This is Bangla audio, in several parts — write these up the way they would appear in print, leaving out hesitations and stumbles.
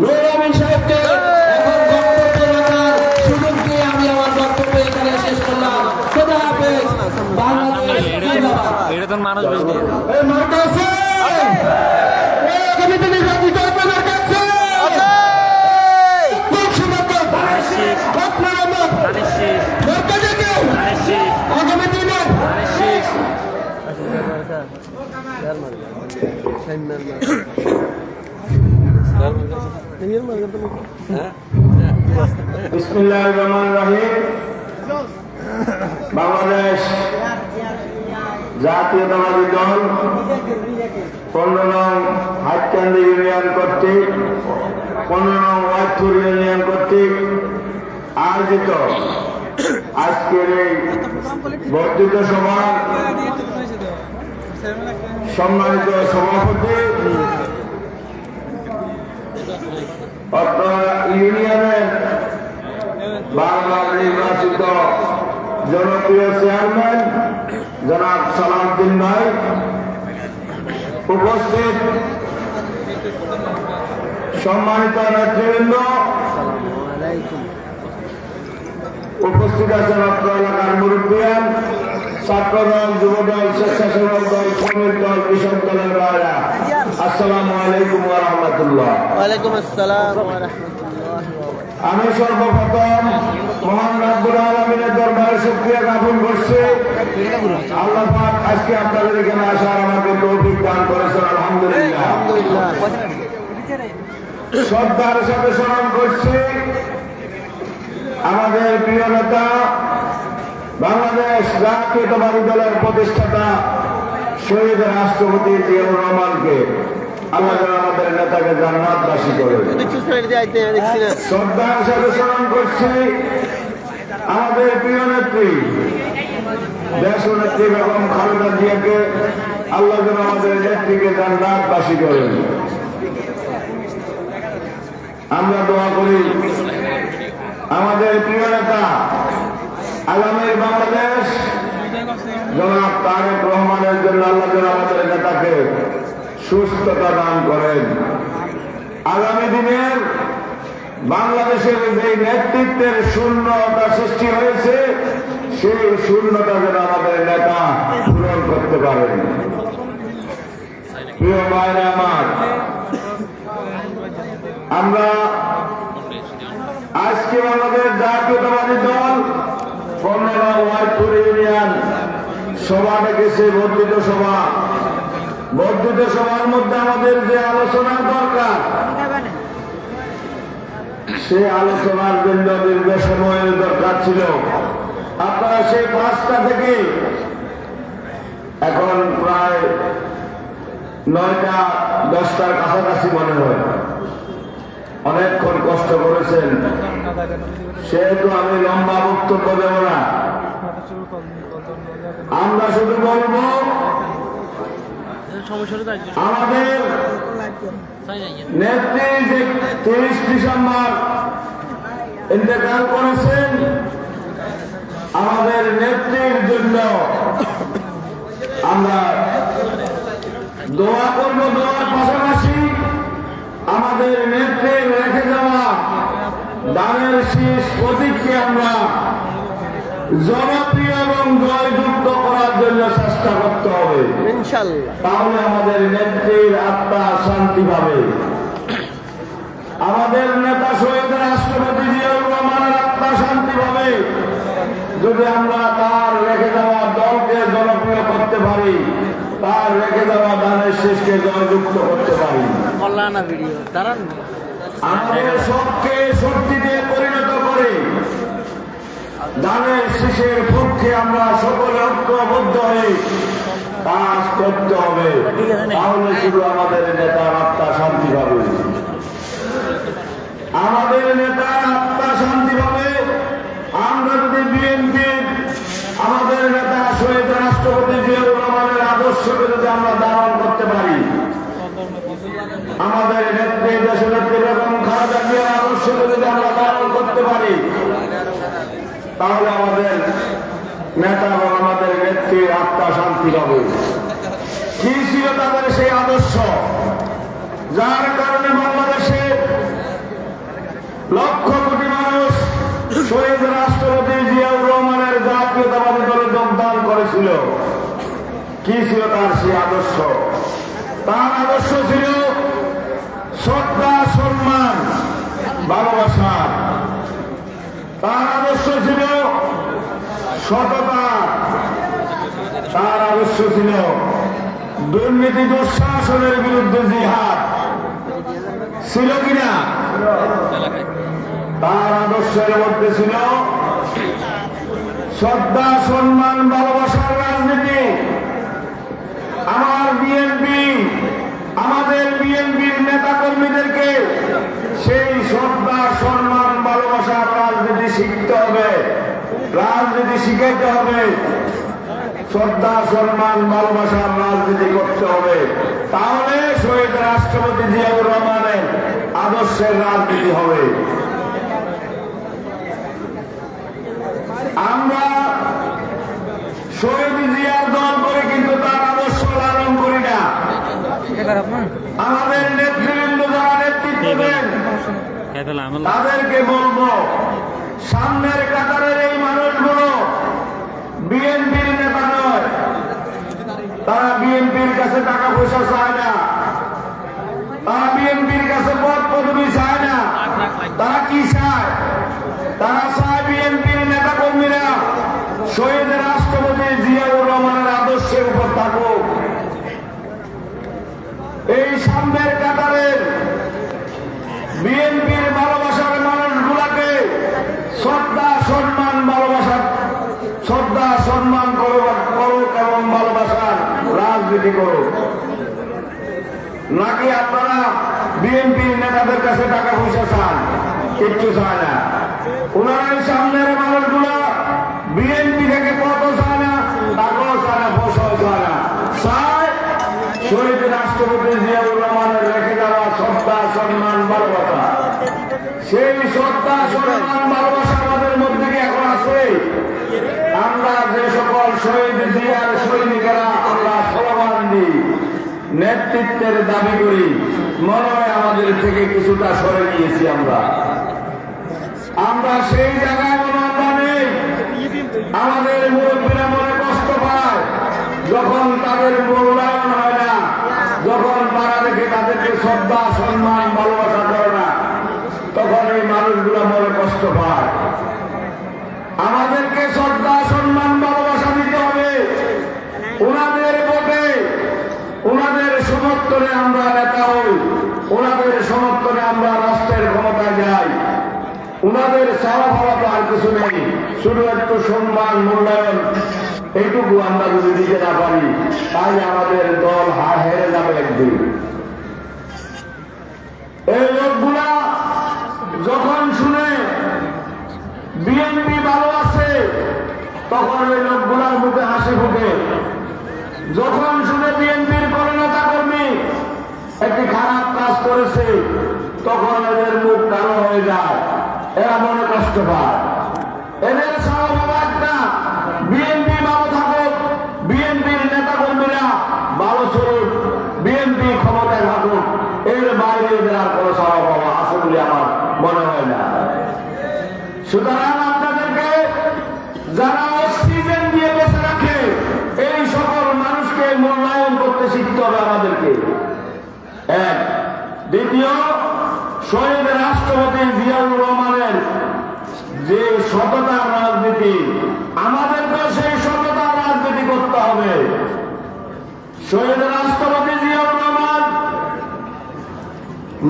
নূর আমিন সাহেবকে এখন বক্তব্য রাখার সুযোগ দিয়ে আমি আমার বক্তব্য এখানে শেষ করলাম। খোদা হাফেজ। বাংলাদেশ জিন্দাবাদ। এটা তো মানুষ বেশি এই মার্কা আছে, এই আগামীতে নির্বাচিত হবে মার্কা আছে। আগামী দিনে বিসমিল্লাহির রহমানির রহিম। বাংলাদেশ জাতীয়তাবাদী দল 15 নং হাটকান্দি ইউনিয়ন কর্তৃক 15 নং ওয়াইদপুর ইউনিয়ন কর্তৃক আয়োজিত আজকের এই বর্ধিত সভা সম্মানিত সভাপতি ইউনিয়নের বারবার নির্বাচিত জনপ্রিয় চেয়ারম্যান জনাব সালাউদ্দিন ভাই, উপস্থিত সম্মানিত নেতৃবৃন্দ, উপস্থিত আছেন অত্র এলাকার মুরব্বিয়ান, ছাত্রদল, যুবদল, স্বেচ্ছাসেবক দল, শ্রমিক দল, কৃষক দলের ভাইরা, আসসালামু আলাইকুম ওয়া রাহমাতুল্লাহ। ওয়ালাইকুম আসসালাম ওয়া রাহমাতুল্লাহ। আমি সর্বপ্রথম মহান রব্বুল আলামিনের দরবারে শুকরিয়া জ্ঞাপন করছি। আল্লাহ পাক আজকে আপনাদের এখানে আসার আমাকে তৌফিক দান করেছেন, আলহামদুলিল্লাহ। শ্রদ্ধার সাথে স্মরণ করছি আমাদের প্রিয় নেতা, বাংলাদেশ জাতীয়তাবাদী দলের প্রতিষ্ঠাতা শহীদ রাষ্ট্রপতি জিয়াউর রহমানকে। আল্লাহ যেন আমাদের নেতাকে জান্নাতবাসী করে। শ্রদ্ধার সাথে স্মরণ করছি আমাদের প্রিয় নেত্রী দেশনেত্রী বেগম খালেদা জিয়াকে। আল্লাহ যেন আমাদের নেত্রীকে জান্নাতবাসী করেন। আমরা দোয়া করি আমাদের প্রিয় নেতা আগামীর বাংলাদেশ জনাব তারেক রহমানের জন্য আল্লাহ যেন আমাদের নেতাকে সুস্থতা দান করেন। আগামী দিনের বাংলাদেশের যে নেতৃত্বের শূন্যতা সৃষ্টি হয়েছে, সেই শূন্যতা যেন আমাদের নেতা পূরণ করতে পারেন। প্রিয় ভাইরা আমার, আমরা আজকে বাংলাদেশ জাতীয়তাবাদী দল 15 নং ওয়াইদপুর ইউনিয়ন সভা ডেকেছে, বর্ধিত সভা। বর্ধিত সভার মধ্যে আমাদের যে আলোচনা দরকার, সে আলোচনার জন্য দীর্ঘ সময়ের দরকার ছিল। আপনারা সেই 5টা থেকে এখন প্রায় 9টা 10টার কাছাকাছি মনে হয় অনেকক্ষণ কষ্ট করেছেন, সেহেতু আমি লম্বা বক্তব্য দেব না। আমরা শুধু বলবো আমাদের নেত্রী যে 30 ডিসেম্বর ইন্তেকাল করেছেন, আমাদের নেত্রীর জন্য আমরা দোয়া করব। দোয়ার পাশাপাশি আমাদের নেত্রীর রেখে যাওয়া দানের শীষ প্রতীককে আমরা জনপ্রিয় এবং জয়যুক্ত করার জন্য চেষ্টা করতে হবে ইনশাআল্লাহ। তাহলে আমাদের নেত্রীর আত্মা শান্তি পাবে। আমাদের নেতা শহীদ রাষ্ট্রপতি জিয়াউর রহমানের আত্মা শান্তি পাবে যদি আমরা তার রেখে যাওয়া দলকে জনপ্রিয় করতে পারি, তার রেখে যাওয়া দানের শীষকে জয়যুক্ত করতে পারি। আমাদের সবকে শক্তিতে পরিণত করে দানের শীষের পক্ষে আমরা সকলে ঐক্যবদ্ধ হয়ে কাজ করতে হবে। তাহলে শুধু আমাদের নেতার আত্মা শান্তি পাবে। আমাদের নেতার আত্মা শান্তি পাবে আমরা যদি বিএনপির আমাদের নেতা শহীদ রাষ্ট্রপতি জিয়াউর রহমানের আদর্শকে যদি আমরা ধারণ করতে পারি, আমাদের নেত্রী দেশনেত্রী বেগম খালেদা জিয়ার আদর্শকে যদি আমরা ধারণ করতে পারি, তাহলে আমাদের নেতা এবং আমাদের নেত্রীর আত্মা শান্তি পাবে। কি ছিল তাদের সেই আদর্শ, যার কারণে বাংলাদেশে আদর্শ ছিল শ্রদ্ধা, সম্মান, ভালোবাসা। তার আদর্শ ছিল সততা। তার আদর্শ ছিল দুর্নীতি, দুঃশাসনের বিরুদ্ধে জিহাদ। ছিল কিনা? তার আদর্শের মধ্যে ছিল শ্রদ্ধা, সম্মান, ভালোবাসার রাজনীতি। আমাদের বিএনপির নেতা কর্মীদেরকে সেই শ্রদ্ধা, সম্মান, ভালোবাসার রাজনীতি শিখতে হবে, রাজনীতি শিখাইতে হবে, শ্রদ্ধা, সম্মান, ভালোবাসার রাজনীতি করতে হবে। তাহলে শহীদ রাষ্ট্রপতি জিয়াউর রহমানের আদর্শের রাজনীতি হবে। আমরা শহীদ জিয়ার দল করে কিন্তু তার আদর্শ লালন করি না। আমাদের নেতৃবৃন্দ যারা নেতৃত্ব দেন তাদেরকে বলবো, সামনের কাতারের এই মানুষগুলো বিএনপির নেতা নয়। তারা বিএনপির কাছে টাকা পয়সা চায় না, তারা বিএনপির কাছে পদ পদবি চায় না। তারা কি চায়? তারা চায় বিএনপির নেতা কর্মীরা শহীদ রাষ্ট্রপতি জিয়াউর রহমানের আদর্শের উপর থাকুক। এই সামনের কাতারের বিএনপির ভালোবাসার মানুষগুলাকে শ্রদ্ধা, সম্মান, করুক এবং ভালোবাসার রাজনীতি করুক। নাকি আপনারা বিএনপির নেতাদের কাছে টাকা পয়সা চান? কিচ্ছু চায় না। ওনারাই সামনের মানুষগুলা বিএনপি থেকে কত চায় না, টাকাও চায় না, পয়সাও চায় না, চায় শহীদ রাষ্ট্রপতি জিয়াউর রহমানের রেখে যাওয়া শ্রদ্ধা, সম্মান, ভালোবাসা। সেই শ্রদ্ধা, সম্মান, ভালোবাসা আমাদের মধ্যে কি এখন আছে? আমরা যে সকল শহীদ জিয়ার সৈনিকেরা আমরা স্লোগান দিই, নেতৃত্বের দাবি করি, মনে হয় আমাদের থেকে কিছুটা সরে গিয়েছি। আমরা সেই জায়গায় মনে আমরা নেই। আমাদের মুরব্বীরা মনে কষ্ট পায় যখন তাদের মূল্যায়ন হয় না, যখন তারা দেখে তাদেরকে শ্রদ্ধা, সম্মান, ভালোবাসা করে না, তখন এই মানুষগুলো মনে কষ্ট পায়। আমাদেরকে শ্রদ্ধা, সম্মান, ভালোবাসা দিতে হবে। ওনাদের ভোটে, ওনাদের সমর্থনে আমরা নেতা হই, ওনাদের সমর্থনে আমরা রাষ্ট্রের ক্ষমতায় যাই। ওনাদের চাওয়া পাওয়া তো আর কিছু নেই, শুধু একটু সম্মান, মূল্যায়ন, এইটুকু আমরা যদি দিতে না পারি, তাই আমাদের দল হেরে যাবে একদিন। এই লোকগুলা যখন শুনে বিএনপি ভালো আছে, তখন ওই লোকগুলার মুখে হাসি ফুটে। যখন শুনে বিএনপির কোন নেতা কর্মী একটি খারাপ কাজ করেছে, তখন এদের মুখ কালো হয়ে যায়, এরা মনে কষ্ট পায়। এদের স্বভাব একটা, বিএনপি ভালো থাকুক, বিএনপির নেতা কর্মীরা ভালো চলুক, বিএনপি ক্ষমতায় থাকুক, এর বাইরে এদের আর কোনো স্বভাব আছে বলে আমার মনে হয় না। সুতরাং আপনাদেরকে যারা অক্সিজেন দিয়ে বেঁচে রাখে, এই সকল মানুষকে মূল্যায়ন করতে শিখতে হবে আমাদেরকে। এক। দ্বিতীয়, শহীদ রাষ্ট্রপতি জিয়াউর রহমানের যে সততার রাজনীতি, আমাদেরকে সেই সততার রাজনীতি করতে হবে। শহীদ রাষ্ট্রপতি জিয়াউর রহমান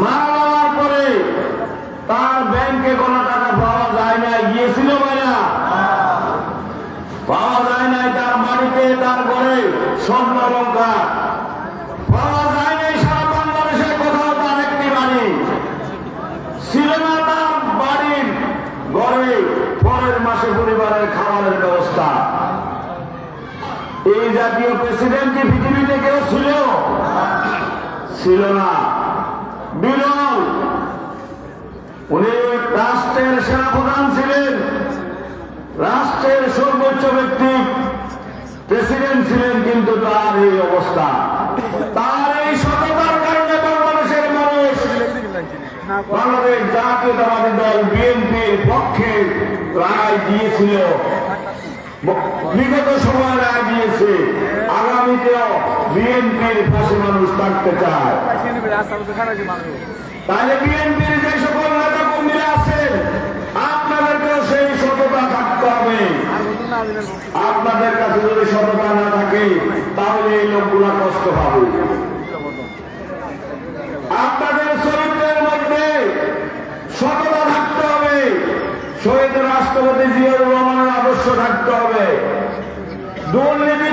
মারা যাওয়ার পরে তার ব্যাংকে কোনো টাকা পাওয়া যায় নাই, গিয়েছিল ভাইয়া? পাওয়া যায় নাই। তার বাড়িতে, তার ঘরে স্বর্ণ অলংকার পাওয়া যায় নাই। সারা বাংলাদেশে কোথাও তার একটি বাড়ি ছিল না। তার বাড়ির ঘরে পরের মাসে পরিবারের খাবারের ব্যবস্থা। এই জাতীয় প্রেসিডেন্ট কি পৃথিবীতে কেউ ছিল না, বিরল। উনি রাষ্ট্রের সেনাপ্রধান ছিলেন, রাষ্ট্রের সর্বোচ্চ ব্যক্তি প্রেসিডেন্ট ছিলেন, কিন্তু তার এই অবস্থা। তার এই সততার কারণে বাংলাদেশের মানুষ, বাংলাদেশ জাতীয়তাবাদী দল বিএনপির পক্ষে রায় দিয়েছিল। বিগত সময় রায় দিয়েছে, আগামীতেও বিএনপির পাশে মানুষ থাকতে চায়। তাহলে বিএনপির যে সকল নেতা কর্মীরা আছেন, আপনাদেরকেও সেই সততা থাকতে হবে। আপনাদের কাছে যদি সততা না থাকে তাহলে এই লোকগুলা কষ্ট পাবে। আপনাদের চরিত্রের মধ্যে সততা থাকতে হবে, শহীদ রাষ্ট্রপতি জিয়াউর রহমানের আদর্শ থাকতে হবে। দুর্নীতি